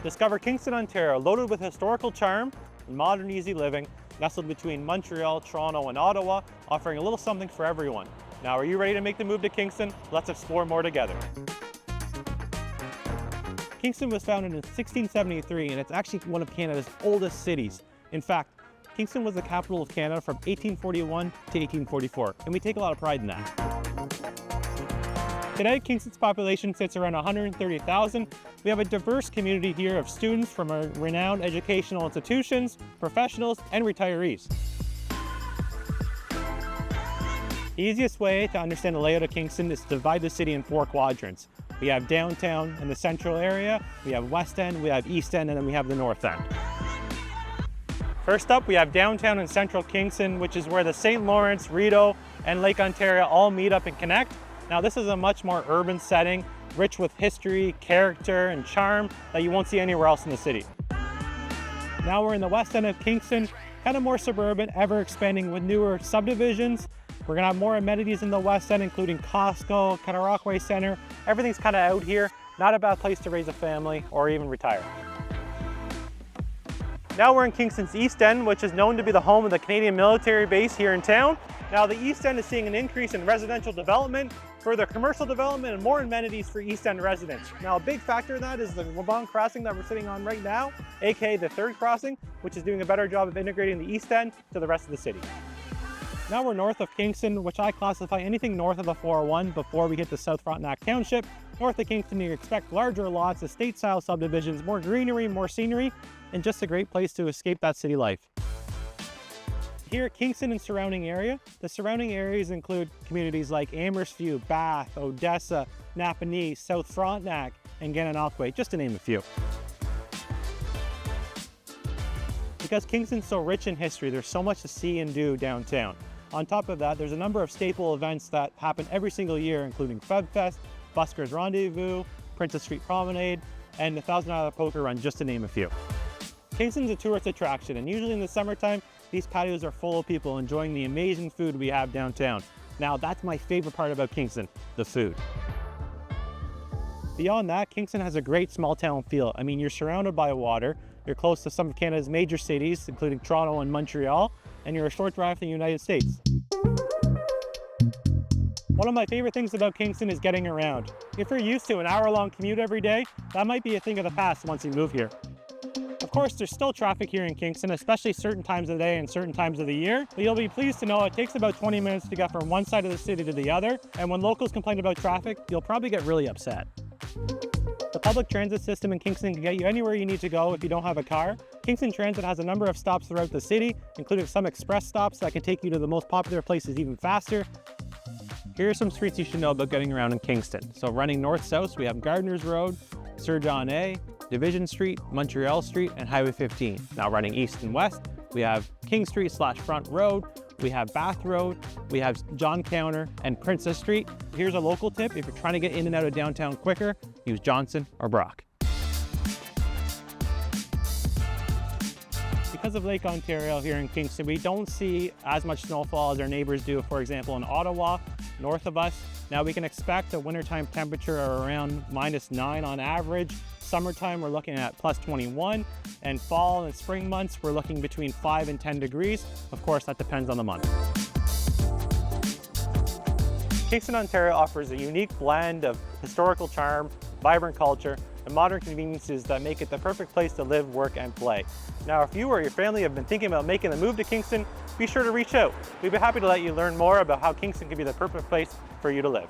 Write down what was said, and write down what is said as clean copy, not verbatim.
Discover Kingston, Ontario, loaded with historical charm and modern easy living, nestled between Montreal, Toronto, and Ottawa, offering a little something for everyone. Now, are you ready to make the move to Kingston? Let's explore more together. Kingston was founded in 1673, and it's actually one of Canada's oldest cities. In fact, Kingston was the capital of Canada from 1841 to 1844, and we take a lot of pride in that. Today, Kingston's population sits around 130,000. We have a diverse community here of students from our renowned educational institutions, professionals, and retirees. The easiest way to understand the layout of Kingston is to divide the city in 4 quadrants. We have downtown and the central area, we have West End, we have East End, and then we have the North End. First up, we have downtown and central Kingston, which is where the St. Lawrence, Rideau, and Lake Ontario all meet up and connect. Now, this is a much more urban setting, rich with history, character, and charm that you won't see anywhere else in the city. Now we're in the West End of Kingston, kind of more suburban, ever expanding with newer subdivisions. We're gonna have more amenities in the West End, including Costco, kind of Rockaway Center. Everything's kind of out here. Not a bad place to raise a family or even retire. Now we're in Kingston's East End, which is known to be the home of the Canadian military base here in town. Now the East End is seeing an increase in residential development, further commercial development, and more amenities for East End residents. Now a big factor in that is the Waaban crossing that we're sitting on right now, aka the 3rd crossing, which is doing a better job of integrating the East End to the rest of the city. Now we're north of Kingston, which I classify anything north of the 401 before we hit the South Frontenac Township. North of Kingston, you expect larger lots, estate-style subdivisions, more greenery, more scenery, and just a great place to escape that city life. Here at Kingston and surrounding area, the surrounding areas include communities like Amherstview, Bath, Odessa, Napanee, South Frontenac, and Gananoque, just to name a few. Because Kingston's so rich in history, there's so much to see and do downtown. On top of that, there's a number of staple events that happen every single year, including FebFest, Buskers Rendezvous, Princess Street Promenade, and the $1,000 poker run, just to name a few. Kingston's a tourist attraction, and usually in the summertime, these patios are full of people enjoying the amazing food we have downtown. Now, that's my favorite part about Kingston, the food. Beyond that, Kingston has a great small town feel. I mean, you're surrounded by water, you're close to some of Canada's major cities, including Toronto and Montreal, and you're a short drive from the United States. One of my favorite things about Kingston is getting around. If you're used to an hour-long commute every day, that might be a thing of the past once you move here. Of course, there's still traffic here in Kingston, especially certain times of the day and certain times of the year, but you'll be pleased to know it takes about 20 minutes to get from one side of the city to the other, and when locals complain about traffic, you'll probably get really upset. The public transit system in Kingston can get you anywhere you need to go if you don't have a car. Kingston Transit has a number of stops throughout the city, including some express stops that can take you to the most popular places even faster. Here are some streets you should know about getting around in Kingston. So running north-south, we have Gardner's Road, Sir John A, Division Street, Montreal Street, and Highway 15. Now running east and west, we have King Street / Front Road, we have Bath Road, we have John Counter, and Princess Street. Here's a local tip: if you're trying to get in and out of downtown quicker, use Johnson or Brock. Because of Lake Ontario here in Kingston, we don't see as much snowfall as our neighbors do, for example, in Ottawa, north of us. Now we can expect a wintertime temperature of around -9 on average. Summertime, we're looking at +21, and fall and spring months, we're looking between 5 and 10 degrees. Of course, that depends on the month. Kingston, Ontario offers a unique blend of historical charm, vibrant culture, and modern conveniences that make it the perfect place to live, work, and play. Now, if you or your family have been thinking about making the move to Kingston, be sure to reach out. We'd be happy to let you learn more about how Kingston can be the perfect place for you to live.